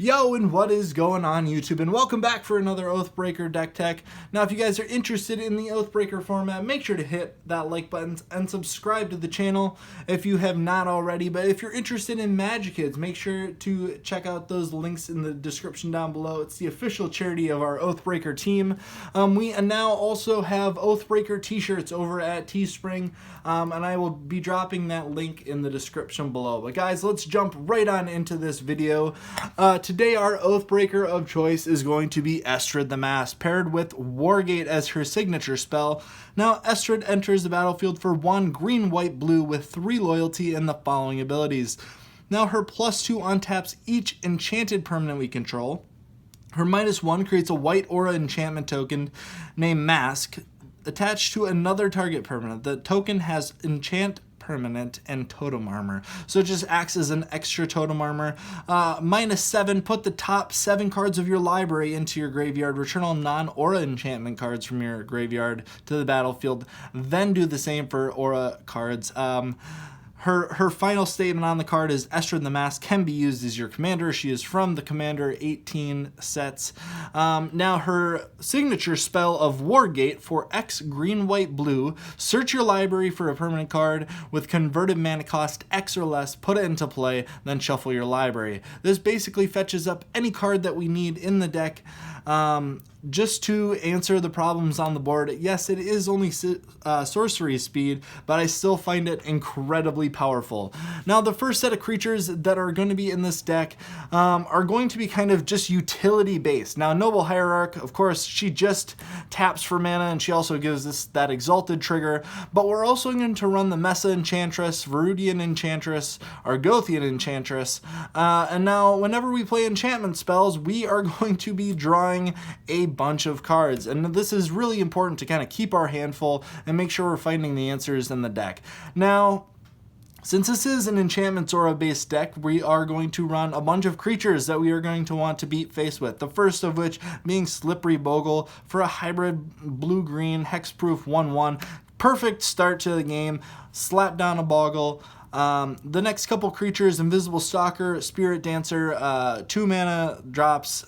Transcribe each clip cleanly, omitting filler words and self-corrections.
Yo, and what is going on YouTube, and welcome back for another Oathbreaker Deck Tech. Now, if you guys are interested in the Oathbreaker format, make sure to hit that like button and subscribe to the channel if you have not already. But if you're interested in MagiKids, make sure to check out those links in the description down below. It's the official charity of our Oathbreaker team. We now also have Oathbreaker t-shirts over at Teespring, and I will be dropping that link in the description below. But guys, let's jump right on into this video. Today our Oathbreaker of choice is going to be Estrid the Mask, paired with Wargate as her signature spell. Now, Estrid enters the battlefield for 1 green, white, blue with 3 loyalty and the following abilities. Now, her +2 untaps each enchanted permanent we control. Her -1 creates a white aura enchantment token named Mask attached to another target permanent. The token has enchant permanent and totem armor, so it just acts as an extra totem armor. -7, put the top 7 cards of your library into your graveyard, return all non-aura enchantment cards from your graveyard to the battlefield, then do the same for aura cards. Her final statement on the card is Estrid the Mask can be used as your commander. She is from the Commander 18 sets. Now her signature spell of Wargate for X green, white, blue. Search your library for a permanent card with converted mana cost X or less, put it into play, then shuffle your library. This basically fetches up any card that we need in the deck. Just to answer the problems on the board, yes, it is only sorcery speed, but I still find it incredibly powerful. Now, the first set of creatures that are going to be in this deck are going to be kind of just utility based. Now, Noble Hierarch, of course, she just taps for mana, and she also gives us that Exalted trigger, but we're also going to run the Mesa Enchantress, Verudian Enchantress, Argothian Enchantress, and now whenever we play enchantment spells, we are going to be drawing a bunch of cards, and this is really important to kind of keep our hand full and make sure we're finding the answers in the deck. Now, since this is an enchantment aura based deck, we are going to run a bunch of creatures that we are going to want to beat face with. The first of which being Slippery Bogle for a hybrid blue-green hexproof 1/1. Perfect start to the game. Slap down a Boggle. The next couple creatures, Invisible Stalker, Spirit Dancer, 2 mana drops.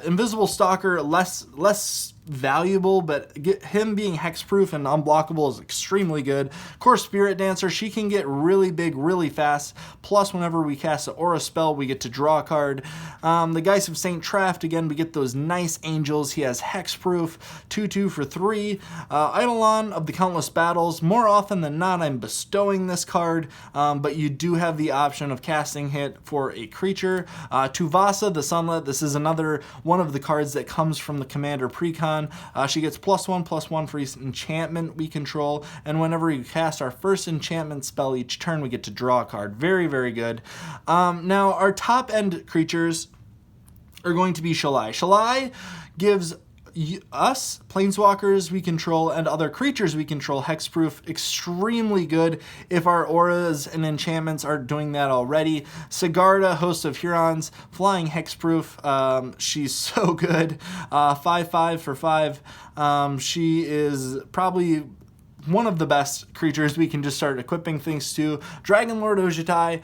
Invisible Stalker less valuable, but him being hexproof and unblockable is extremely good. Of course, Spirit Dancer, she can get really big really fast, plus whenever we cast an aura spell we get to draw a card. The Geist of St. Traft, again, we get those nice angels. He has hexproof, 2/2 for 3. Eidolon of the Countless Battles, more often than not I'm bestowing this card, but you do have the option of casting it for a creature. Tuvasa the Sunlit, this is another one of the cards that comes from the Commander Precon. She gets +1/+1 for each enchantment we control, and whenever we cast our first enchantment spell each turn, we get to draw a card. Very, very good. Now, our top-end creatures are going to be Shalai. Shalai gives us, planeswalkers we control, and other creatures we control hexproof. Extremely good if our auras and enchantments are doing that already. Sigarda, Host of Hurons, flying hexproof. She's so good. 5/5 for 5. She is probably one of the best creatures we can just start equipping things to. Dragon Lord Ojutai,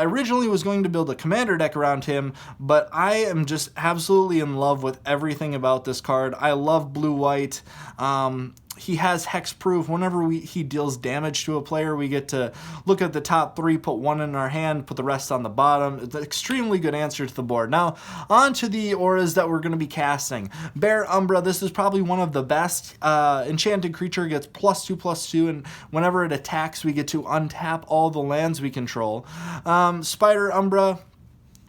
originally was going to build a commander deck around him, but I am just absolutely in love with everything about this card. I love blue-white. He has hexproof. Whenever he deals damage to a player, we get to look at the top 3, put 1 in our hand, put the rest on the bottom. It's an extremely good answer to the board. Now, on to the auras that we're going to be casting. Bear Umbra, this is probably one of the best. Enchanted creature gets +2/+2, and whenever it attacks, we get to untap all the lands we control. Spider Umbra,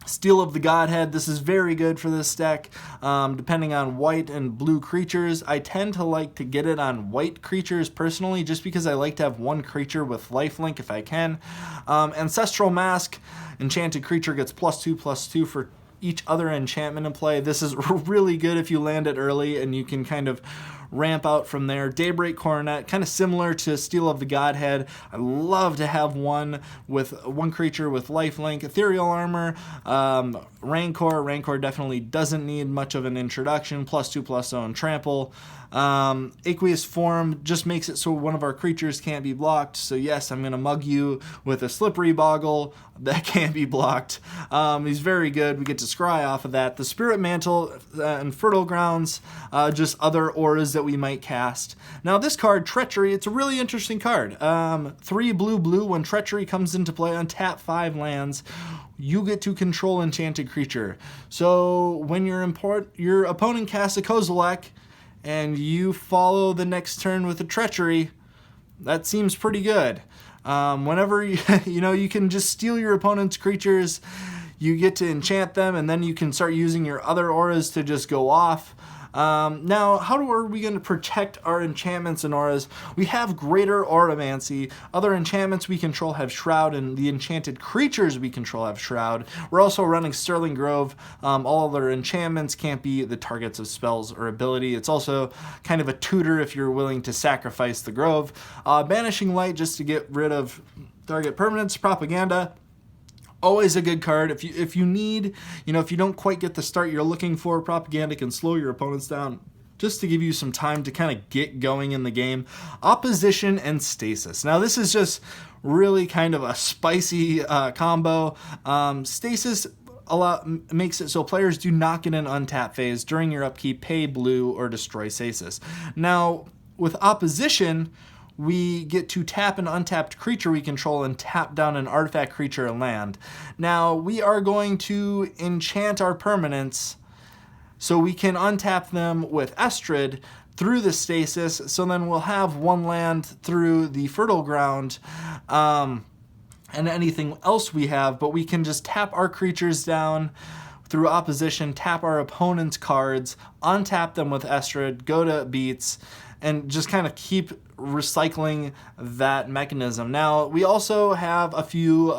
Steel of the Godhead, this is very good for this deck, depending on white and blue creatures. I tend to like to get it on white creatures personally, just because I like to have 1 creature with lifelink if I can. Ancestral Mask, enchanted creature gets +2/+2 for each other enchantment in play. This is really good if you land it early and you can kind of ramp out from there. Daybreak Coronet, kind of similar to Steel of the Godhead. I love to have one creature with lifelink. Ethereal Armor, Rancor. Rancor definitely doesn't need much of an introduction. +2/+0 and Trample. Aqueous Form just makes it so one of our creatures can't be blocked. So yes, I'm going to mug you with a Slippery Boggle that can't be blocked. He's very good. We get to scry off of that. The Spirit Mantle and Fertile Grounds, just other auras that we might cast. Now this card, Treachery, it's a really interesting card. 3 blue, when Treachery comes into play, untap 5 lands. You get to control enchanted creature. So when your opponent casts a Kozilek, and you follow the next turn with a Treachery, that seems pretty good. Whenever you can just steal your opponent's creatures, you get to enchant them, and then you can start using your other auras to just go off. Now, how are we going to protect our enchantments and auras? We have Greater Auramancy. Other enchantments we control have Shroud, and the enchanted creatures we control have Shroud. We're also running Sterling Grove. All other enchantments can't be the targets of spells or ability. It's also kind of a tutor if you're willing to sacrifice the Grove. Banishing Light just to get rid of target permanents. Propaganda. Always a good card. If you need, if you don't quite get the start you're looking for, Propaganda can slow your opponents down just to give you some time to kind of get going in the game. Opposition and Stasis. Now this is just really kind of a spicy combo. Stasis makes it so players do not get an untap phase during your upkeep, pay blue, or destroy Stasis. Now with Opposition, we get to tap an untapped creature we control and tap down an artifact, creature, and land. Now, we are going to enchant our permanents so we can untap them with Estrid through the Stasis, so then we'll have 1 land through the Fertile Ground and anything else we have, but we can just tap our creatures down through Opposition, tap our opponent's cards, untap them with Estrid, go to Beats, and just kind of keep recycling that mechanism. Now, we also have a few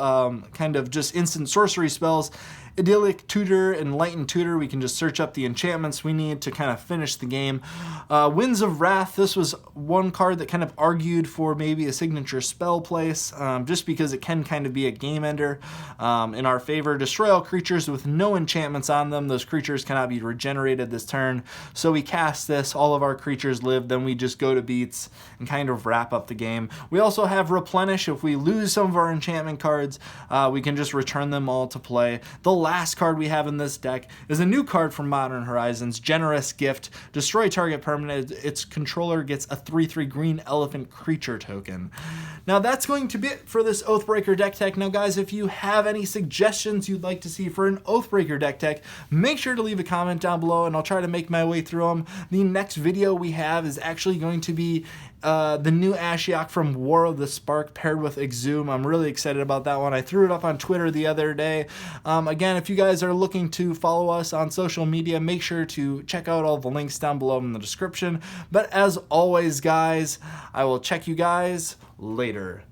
kind of just instant sorcery spells. Idyllic Tutor and Enlightened Tutor, we can just search up the enchantments we need to kind of finish the game. Winds of Wrath, this was one card that kind of argued for maybe a signature spell place, just because it can kind of be a game ender in our favor. Destroy all creatures with no enchantments on them. Those creatures cannot be regenerated this turn. So we cast this, all of our creatures live, then we just go to Beats and kind of wrap up the game. We also have Replenish. If we lose some of our enchantment cards, we can just return them all to play. The last card we have in this deck is a new card from Modern Horizons, Generous Gift. Destroy target permanent. Its controller gets a 3/3 green elephant creature token. Now that's going to be it for this Oathbreaker Deck Tech. Now guys, if you have any suggestions you'd like to see for an Oathbreaker Deck Tech, make sure to leave a comment down below and I'll try to make my way through them. The next video we have is actually going to be the new Ashiok from War of the Spark paired with Exhume. I'm really excited about that one. I threw it up on Twitter the other day. Again, if you guys are looking to follow us on social media, make sure to check out all the links down below in the description. But as always, guys, I will check you guys later.